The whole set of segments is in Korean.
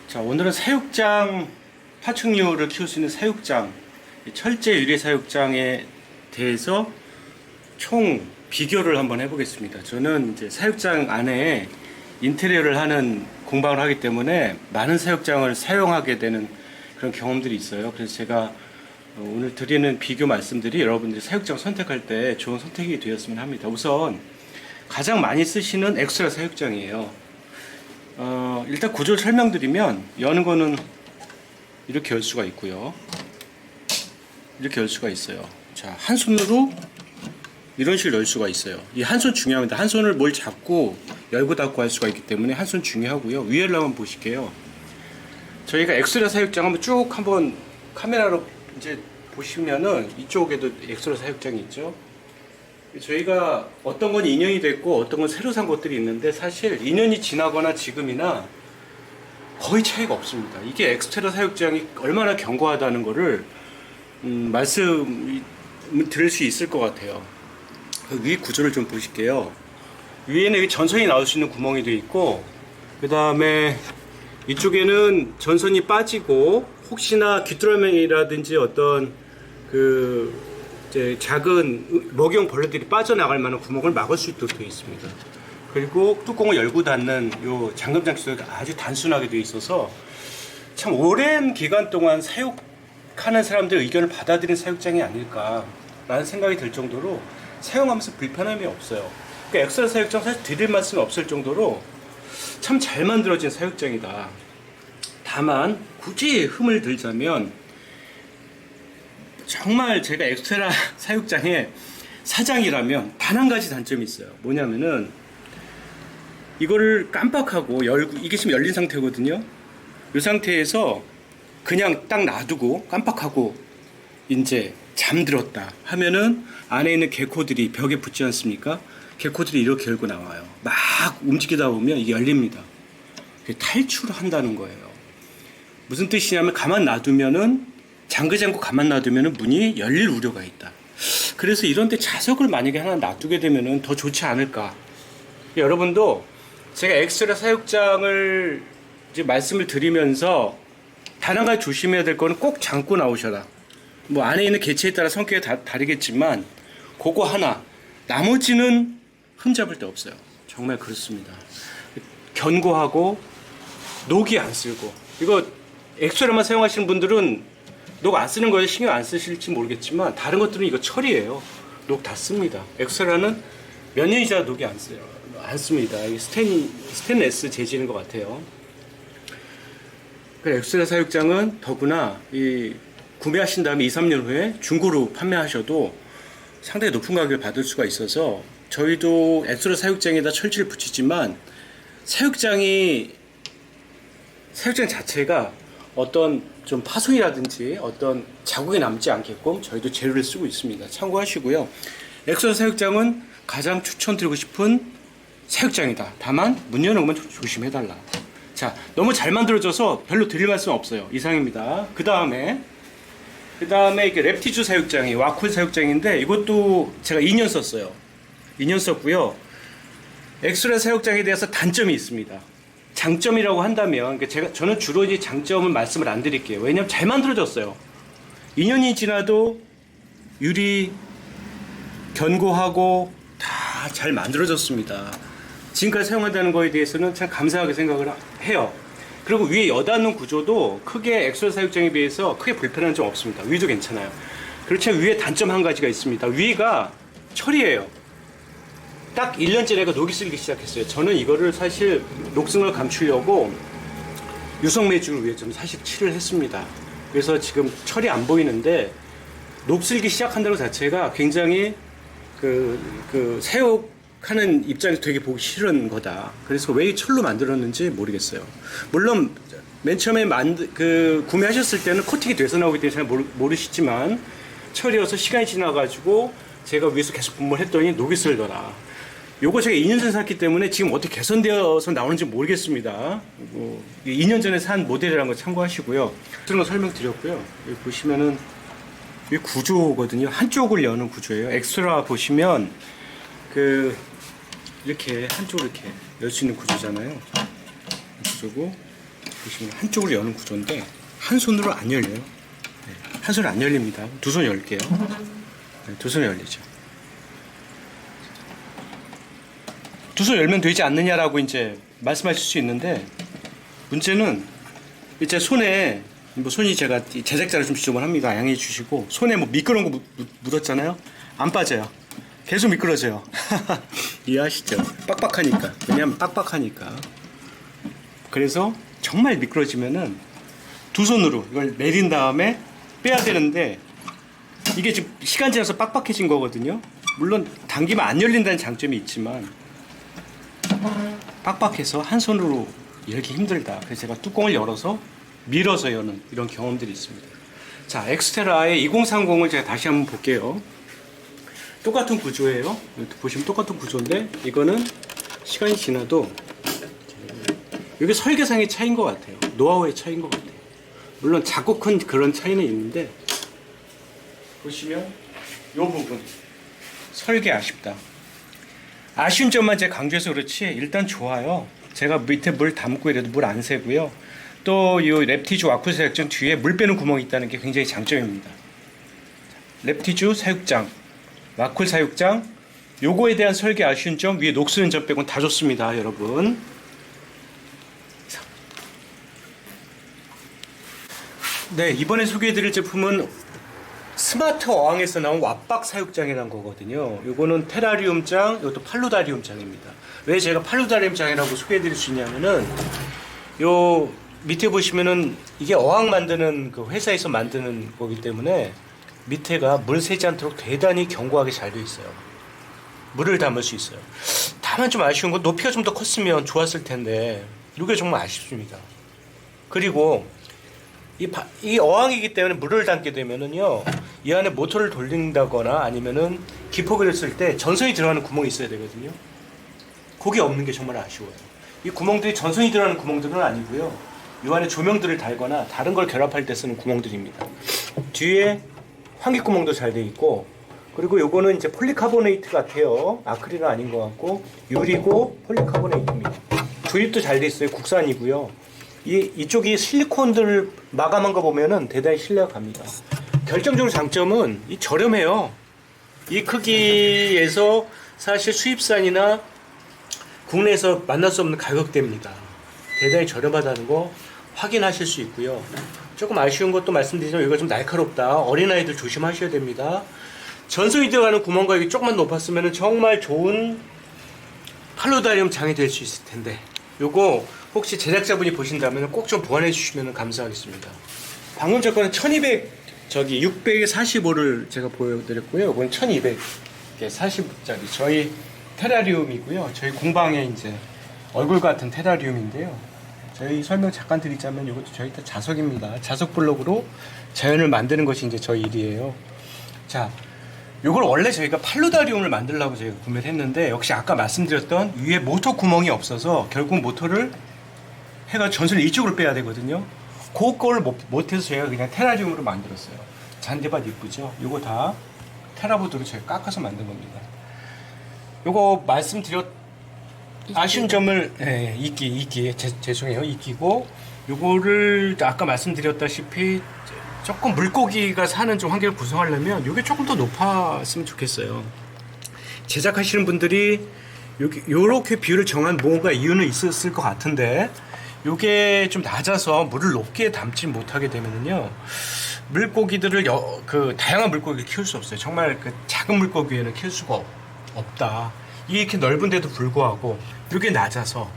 자, 오늘은 사육장, 파충류를 키울 수 있는 사육장, 철제 유리 사육장에 대해서 총 비교를 한번 해보겠습니다. 저는 이제 사육장 안에 인테리어를 하는 공방을 하기 때문에 많은 사육장을 사용하게 되는 그런 경험들이 있어요. 그래서 제가 오늘 드리는 비교 말씀들이 여러분들이 사육장 선택할 때 좋은 선택이 되었으면 합니다. 우선 가장 많이 쓰시는 엑스트라 사육장이에요. 일단 구조를 설명드리면, 여는 거는 이렇게 열 수가 있고요. 이렇게 열 수가 있어요. 자, 한 손으로 이런 식으로 열 수가 있어요. 이 한 손 중요합니다. 한 손을 뭘 잡고 열고 닫고 할 수가 있기 때문에 한 손 중요하고요. 위에를 한번 보실게요. 저희가 엑스트라 사육장 한번 쭉 한번 카메라로 이제 보시면은 이쪽에도 엑스트라 사육장이 있죠. 저희가 어떤 건 2년이 됐고 어떤 건 새로 산 것들이 있는데, 사실 2년이 지나거나 지금이나 거의 차이가 없습니다. 이게 엑스트라 사육장이 얼마나 견고하다는 거를 말씀 드릴 수 있을 것 같아요. 그 위 구조를 좀 보실게요. 위에는 전선이 나올 수 있는 구멍이 되어 있고, 그 다음에 이쪽에는 전선이 빠지고 혹시나 귀뚜라미라든지 어떤 이제 작은 먹이용 벌레들이 빠져나갈 만한 구멍을 막을 수 있도록 되어 있습니다. 그리고 뚜껑을 열고 닫는 요 잠금 장치도 아주 단순하게 되어 있어서 참 오랜 기간 동안 사육하는 사람들의 의견을 받아들인 사육장이 아닐까라는 생각이 들 정도로 사용하면서 불편함이 없어요. 그러니까 엑스트라 사육장 사실 드릴 말씀이 없을 정도로 참 잘 만들어진 사육장이다. 다만 굳이 흠을 들자면, 정말 제가 엑스트라 사육장의 사장이라면 단 한 가지 단점이 있어요. 뭐냐면은 이거를 깜빡하고 열고, 이게 지금 열린 상태거든요. 이 상태에서 그냥 딱 놔두고 깜빡하고 이제 잠들었다 하면은 안에 있는 개코들이 벽에 붙지 않습니까? 개코들이 이렇게 열고 나와요. 막 움직이다 보면 이게 열립니다. 탈출을 한다는 거예요. 무슨 뜻이냐면, 가만 놔두면은, 잠그지 가만 놔두면은 문이 열릴 우려가 있다. 그래서 이런데 자석을 만약에 하나 놔두게 되면은 더 좋지 않을까. 여러분도 제가 엑스트라 사육장을 이제 말씀을 드리면서 단 한 가지 조심해야 될 거는 꼭 잠고 나오셔라. 뭐 안에 있는 개체에 따라 성격이 다르겠지만 그거 하나, 나머지는 흠잡을 데 없어요. 정말 그렇습니다. 견고하고 녹이 안 쓸고, 이거 엑스트라만 사용하시는 분들은 녹 안 쓰는 거에 신경 안 쓰실지 모르겠지만 다른 것들은 이거 철이에요. 녹 다 씁니다. 엑스트라는 몇 년이 지나도 녹이 안 써요. 안 씁니다. 이게 스테인레스 재질인 것 같아요. 엑스트라 사육장은 더구나 구매하신 다음에 2, 3년 후에 중고로 판매하셔도 상당히 높은 가격을 받을 수가 있어서, 저희도 엑스트라 사육장에다 철지를 붙이지만 사육장 자체가 어떤 좀 파손이라든지 어떤 자국이 남지 않게끔 저희도 재료를 쓰고 있습니다. 참고하시고요. 엑스트라 사육장은 가장 추천드리고 싶은 사육장이다. 다만 문 여는 것만 조심해달라. 자, 너무 잘 만들어져서 별로 드릴 말씀 없어요. 이상입니다. 그 다음에 이게 랩티주 사육장이 와쿨 사육장인데, 이것도 제가 2년 썼어요. 2년 썼고요. 엑스트라 사육장에 대해서 단점이 있습니다. 장점이라고 한다면, 저는 주로 이제 장점은 말씀을 안 드릴게요. 왜냐면 잘 만들어졌어요. 2년이 지나도 유리 견고하고 다 잘 만들어졌습니다. 지금까지 사용한다는 거에 대해서는 참 감사하게 생각을 해요. 그리고 위에 여닫는 구조도 크게 엑스트라 사육장에 비해서 크게 불편한 점 없습니다. 위도 괜찮아요. 그렇지만 위에 단점 한 가지가 있습니다. 위가 철이에요. 딱 1년 전에 녹이 쓸기 시작했어요. 저는 이거를 사실 녹슨을 감추려고 유성 매직을 위해 좀 사실 칠을 했습니다. 그래서 지금 철이 안 보이는데, 녹 쓸기 시작한다는 것 자체가 굉장히 사육하는 입장에서 되게 보기 싫은 거다. 그래서 왜 철로 만들었는지 모르겠어요. 물론 맨 처음에 구매하셨을 때는 코팅이 돼서 나오기 때문에 잘 모르시지만, 철이어서 시간이 지나가지고 제가 위에서 계속 분무를 했더니 녹이 쓸더라. 요거 제가 2년 전에 샀기 때문에 지금 어떻게 개선되어서 나오는지 모르겠습니다. 2년 전에 산 모델이라는 거 참고하시고요. 그런 거 설명드렸고요. 여기 보시면은 이 구조거든요. 한쪽을 여는 구조예요. 엑스트라 보시면 이렇게 한쪽을 이렇게 열 수 있는 구조잖아요. 구조고, 보시면 한쪽으로 여는 구조인데 한 손으로 안 열려요. 네, 한 손으로 안 열립니다. 두 손 열게요. 네, 두 손 열리죠. 두 손 열면 되지 않느냐라고 이제 말씀하실 수 있는데, 문제는 이제 손에 뭐 손이 제가 제작자를 좀 지저분합니다. 양해해 주시고, 손에 뭐 미끄러운 거 묻었잖아요. 안 빠져요. 계속 미끄러져요. 이해하시죠? 빡빡하니까. 왜냐하면 빡빡하니까. 그래서 정말 미끄러지면은 두 손으로 이걸 내린 다음에 빼야 되는데, 이게 지금 시간 지나서 빡빡해진 거거든요. 물론 당기면 안 열린다는 장점이 있지만 빡빡해서 한 손으로 열기 힘들다. 그래서 제가 뚜껑을 열어서 밀어서 여는 이런 경험들이 있습니다. 자, 엑스테라의 2030을 제가 다시 한번 볼게요. 똑같은 구조예요. 보시면 똑같은 구조인데, 이거는 시간이 지나도 이게 설계상의 차이인 것 같아요. 노하우의 차이인 것 같아요. 물론 작고 큰 그런 차이는 있는데, 보시면 이 부분 설계 아쉽다. 아쉬운 점만 제가 강조해서 그렇지 일단 좋아요. 제가 밑에 물 담고 이래도 물 안 새고요. 또 이 랩티주 와쿠 사육장 뒤에 물 빼는 구멍이 있다는 게 굉장히 장점입니다. 랩티주 사육장, 와쿨 사육장, 요거에 대한 설계 아쉬운 점, 위에 녹슬은 점 빼고는 다 좋습니다, 여러분. 네, 이번에 소개해드릴 제품은 스마트 어항에서 나온 왓박 사육장이라는 거거든요. 요거는 테라리움장, 이것도 팔루다리움장입니다. 왜 제가 팔루다리움장이라고 소개해드릴 수 있냐면은, 요 밑에 보시면은 이게 어항 만드는 그 회사에서 만드는 거기 때문에 밑에가 물 새지 않도록 대단히 견고하게 잘 되어 있어요. 물을 담을 수 있어요. 다만 좀 아쉬운 건 높이가 좀 더 컸으면 좋았을 텐데, 이게 정말 아쉽습니다. 그리고 이 어항이기 때문에 물을 담게 되면은요, 이 안에 모터를 돌린다거나 아니면은 기포기를 쓸 때 전선이 들어가는 구멍이 있어야 되거든요. 그게 없는 게 정말 아쉬워요. 이 구멍들이 전선이 들어가는 구멍들은 아니고요, 이 안에 조명들을 달거나 다른 걸 결합할 때 쓰는 구멍들입니다. 뒤에 환기 구멍도 잘 돼 있고, 그리고 요거는 이제 폴리카보네이트 같아요. 아크릴은 아닌 것 같고 유리고 폴리카보네이트입니다. 조립도 잘 돼 있어요. 국산이고요. 이쪽이 실리콘들을 마감한 거 보면은 대단히 신뢰가 갑니다. 결정적인 장점은 이 저렴해요. 이 크기에서 사실 수입산이나 국내에서 만날 수 없는 가격대입니다. 대단히 저렴하다는 거 확인하실 수 있고요. 조금 아쉬운 것도 말씀드리자면, 이거 좀 날카롭다. 어린아이들 조심하셔야 됩니다. 전선이 들어가는 구멍과 여기 조금만 높았으면 정말 좋은 팔로다리움 장이 될 수 있을 텐데, 요거 혹시 제작자분이 보신다면 꼭 좀 보완해 주시면 감사하겠습니다. 방금 저 거는 600에 45를 제가 보여드렸고요. 이건 1240짜리 저희 테라리움이고요. 저희 공방에 이제 얼굴 같은 테라리움인데요. 저희 설명 잠깐 드리자면, 이것도 저희 다 자석입니다. 자석 블록으로 자연을 만드는 것이 이제 저희 일이에요. 자, 요걸 원래 저희가 팔루다리움을 만들려고 저희가 구매를 했는데, 역시 아까 말씀드렸던 위에 모터 구멍이 없어서 결국 모터를 해가 전선을 이쪽으로 빼야 되거든요. 그걸 못해서 저희가 그냥 테라리움으로 만들었어요. 잔디밭 이쁘죠? 요거 다 테라보드로 저희가 깎아서 만든 겁니다. 요거 아쉬운 점을 죄송해요. 이끼고, 요거를 아까 말씀드렸다시피 조금 물고기가 사는 좀 환경을 구성하려면 요게 조금 더 높았으면 좋겠어요. 제작하시는 분들이 요렇게 비율을 정한 뭔가 이유는 있었을 것 같은데, 요게 좀 낮아서 물을 높게 담지 못하게 되면은요, 물고기들을 다양한 물고기를 키울 수 없어요. 정말 그 작은 물고기에는 키울 수가 없다. 이렇게 넓은데도 불구하고 이렇게 낮아서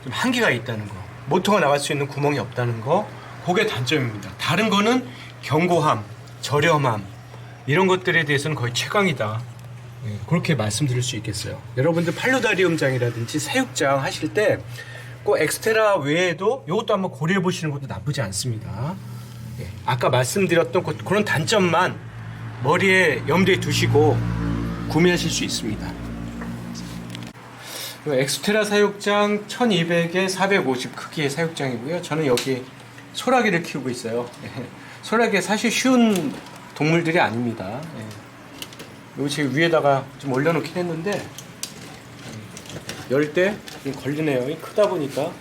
좀 한계가 있다는 거, 모터가 나갈 수 있는 구멍이 없다는 거, 그게 단점입니다. 다른 거는 견고함, 저렴함, 이런 것들에 대해서는 거의 최강이다. 그렇게 말씀드릴 수 있겠어요. 여러분들 팔루다리움장이라든지 사육장 하실 때 꼭 엑스테라 외에도 이것도 한번 고려해 보시는 것도 나쁘지 않습니다. 아까 말씀드렸던 그런 단점만 머리에 염두에 두시고 구매하실 수 있습니다. 엑스테라 사육장 1200에 450 크기의 사육장이고요. 저는 여기 소라기를 키우고 있어요. 소라기 사실 쉬운 동물들이 아닙니다. 여기 지금 위에다가 좀 올려놓긴 했는데, 열 때 걸리네요. 크다 보니까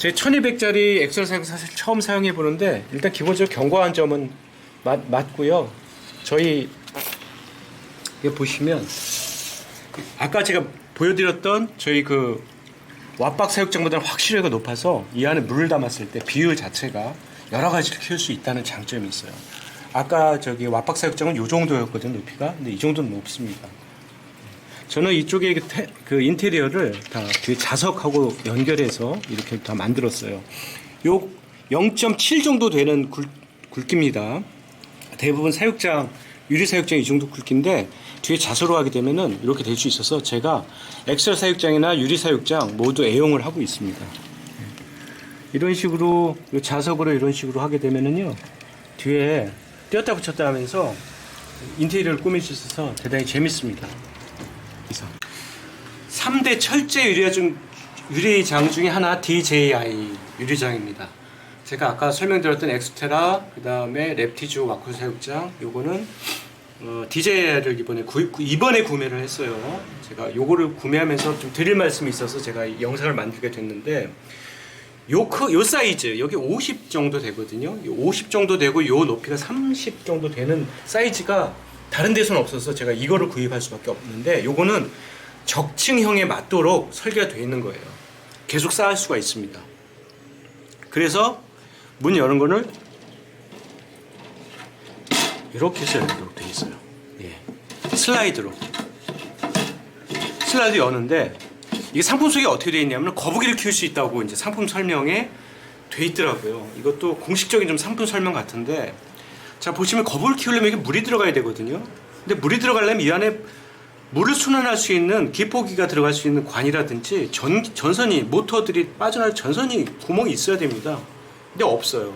제 1200짜리 엑셀 사용 사실 처음 사용해 보는데 일단 기본적으로 견고한 점은 맞고요. 저희 여기 보시면 아까 제가 보여드렸던 저희 그 왓박 사육장보다는 확실하게 높아서 이 안에 물을 담았을 때 비율 자체가 여러 가지를 키울 수 있다는 장점이 있어요. 아까 저기 왓박 사육장은 이 정도였거든요, 높이가. 근데 이 정도는 높습니다. 저는 이쪽에 그 인테리어를 다 뒤에 자석하고 연결해서 이렇게 다 만들었어요. 요 0.7 정도 되는 굵기입니다. 대부분 사육장, 유리 사육장 이 정도 굵기인데 뒤에 자석으로 하게 되면은 이렇게 될 수 있어서 제가 엑셀 사육장이나 유리 사육장 모두 애용을 하고 있습니다. 이런 식으로 자석으로 이런 식으로 하게 되면은요 뒤에 띄었다 붙였다 하면서 인테리어를 꾸밀 수 있어서 대단히 재밌습니다. 3대 철제 유리장 중에 하나 DJI 유리장입니다. 제가 아까 설명드렸던 엑스테라, 그 다음에 랩티주 와쿠 사육장, 요거는 DJI를 이번에 구매를 했어요. 제가 요거를 구매하면서 좀 드릴 말씀이 있어서 제가 이 영상을 만들게 됐는데 요 사이즈 여기 50 정도 되거든요. 50 정도 되고 요 높이가 30 정도 되는 사이즈가 다른 데서는 없어서 제가 이거를 구입할 수밖에 없는데 요거는 적층형에 맞도록 설계가 되어 있는 거예요. 계속 쌓을 수가 있습니다. 그래서 문 여는 거를 이렇게 해서 열도록 되어 있어요. 예. 슬라이드 여는데 이게 상품 속에 어떻게 되어 있냐면 거북이를 키울 수 있다고 이제 상품 설명에 되어 있더라고요. 이것도 공식적인 좀 상품 설명 같은데 자 보시면 거북이를 키우려면 이게 물이 들어가야 되거든요. 근데 물이 들어가려면 이 안에 물을 순환할 수 있는 기포기가 들어갈 수 있는 관이라든지 전선이 모터들이 빠져나갈 전선이 구멍이 있어야 됩니다. 근데 없어요.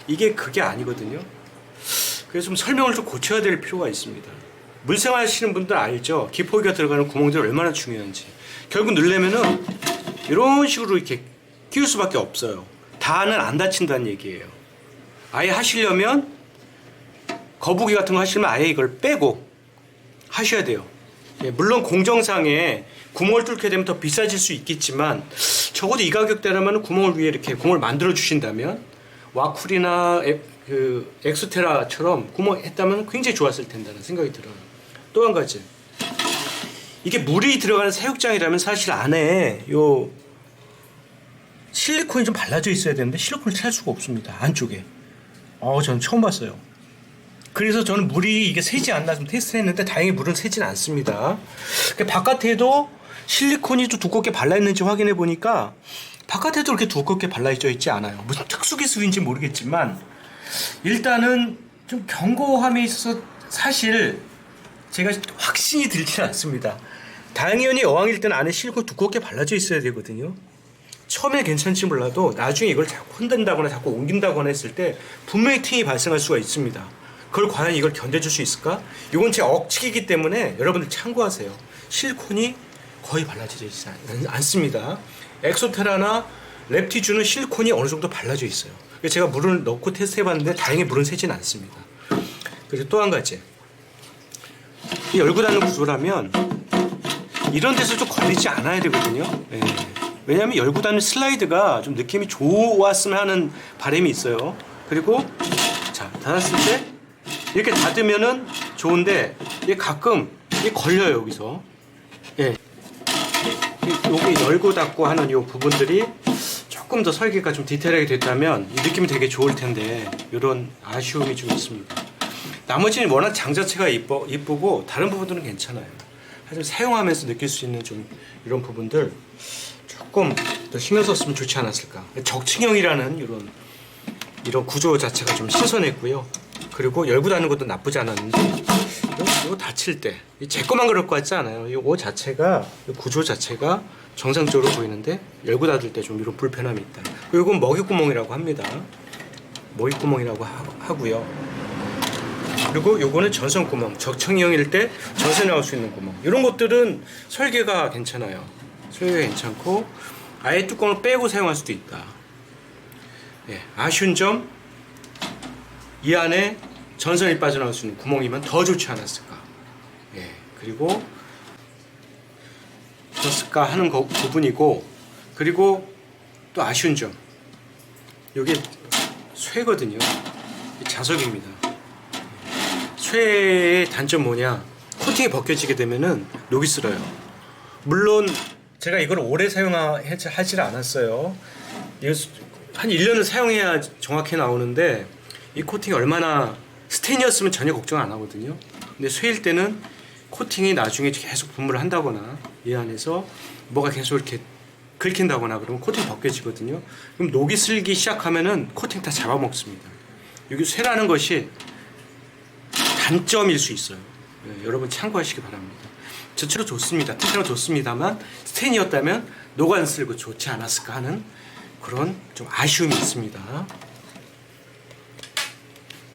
이게 그게 아니거든요. 그래서 좀 설명을 좀 고쳐야 될 필요가 있습니다. 물생활 하시는 분들 알죠? 기포기가 들어가는 구멍들이 얼마나 중요한지. 결국 넣으려면은 이런 식으로 이렇게 끼울 수밖에 없어요. 다는 안 다친다는 얘기예요. 아예 하시려면 거북이 같은 거 하시려면 아예 이걸 빼고 하셔야 돼요. 예, 물론 공정상에 구멍을 뚫게 되면 더 비싸질 수 있겠지만 적어도 이 가격대라면 구멍을 위해 이렇게 구멍을 만들어 주신다면 와쿨이나 그 엑스테라처럼 구멍 했다면 굉장히 좋았을 텐다는 생각이 들어요. 또 한 가지, 이게 물이 들어가는 사육장이라면 사실 안에 요 실리콘이 좀 발라져 있어야 되는데 실리콘을 찰 수가 없습니다. 안쪽에. 저는 처음 봤어요. 그래서 저는 물이 이게 새지 않나 좀 테스트를 했는데 다행히 물은 새진 않습니다. 바깥에도 실리콘이 좀 두껍게 발라있는지 확인해 보니까 바깥에도 그렇게 두껍게 발라져 있지 않아요. 무슨 특수기술인지 모르겠지만 일단은 좀 견고함에 있어서 사실 제가 확신이 들지는 않습니다. 당연히 어항일 때는 안에 실리콘 두껍게 발라져 있어야 되거든요. 처음에 괜찮지 몰라도 나중에 이걸 자꾸 흔든다거나 자꾸 옮긴다거나 했을 때 분명히 팅이 발생할 수가 있습니다. 그걸 과연 이걸 견뎌줄 수 있을까? 이건 제 억측이기 때문에 여러분들 참고하세요. 실리콘이 거의 발라져 있지 않습니다. 엑소테라나 랩티주는 실리콘이 어느 정도 발라져 있어요. 제가 물을 넣고 테스트 해봤는데 다행히 물은 새진 않습니다. 그리고 또 한 가지, 이 열고 닫는 구조라면 이런 데서 좀 걸리지 않아야 되거든요. 네. 왜냐하면 열고 닫는 슬라이드가 좀 느낌이 좋았으면 하는 바람이 있어요. 그리고 자 닫았을 때 이렇게 닫으면은 좋은데 이게 가끔 이게 걸려요. 여기서 여기 열고 닫고 하는 이 부분들이 조금 더 설계가 좀 디테일하게 됐다면 이 느낌이 되게 좋을 텐데 이런 아쉬움이 좀 있습니다. 나머지는 워낙 장 자체가 이쁘고 다른 부분들은 괜찮아요. 하지만 사용하면서 느낄 수 있는 좀 이런 부분들 조금 더 신경 썼으면 좋지 않았을까. 적층형이라는 이런 구조 자체가 좀 신선했고요. 그리고 열고 닫는 것도 나쁘지 않았는데 이거 닫힐 때 제 것만 그럴 것 같지 않아요. 이거 자체가 구조 자체가 정상적으로 보이는데 열고 닫을 때 좀 이런 불편함이 있다. 그리고 이건 먹이구멍이라고 합니다. 먹이구멍이라고 하고요. 그리고 요거는 전선구멍, 적층형일 때 전선이 나올 수 있는 구멍. 이런 것들은 설계가 괜찮아요. 설계가 괜찮고 아예 뚜껑을 빼고 사용할 수도 있다. 아쉬운 점, 이 안에 전선이 빠져나올 수 있는 구멍이면 더 좋지 않았을까. 그리고 좋았을까 하는 부분이고, 그리고 또 아쉬운 점, 이게 쇠거든요. 자석입니다. 쇠의 단점 뭐냐? 코팅이 벗겨지게 되면은 녹이 슬어요. 물론 제가 이걸 오래 사용하지 않았어요. 이거 한 1년을 사용해야 정확히 나오는데 이 코팅이 얼마나 스테인이었으면 전혀 걱정 안 하거든요. 근데 쇠일 때는 코팅이 나중에 계속 분무를 한다거나 이 안에서 뭐가 계속 이렇게 긁힌다거나 그러면 코팅이 벗겨지거든요. 그럼 녹이 슬기 시작하면은 코팅 다 잡아먹습니다. 여기 쇠라는 것이 단점일 수 있어요. 네, 여러분 참고하시기 바랍니다. 전체로 좋습니다. 테크는 좋습니다만 스테인이었다면 녹 안 슬고 좋지 않았을까 하는 그런 좀 아쉬움이 있습니다.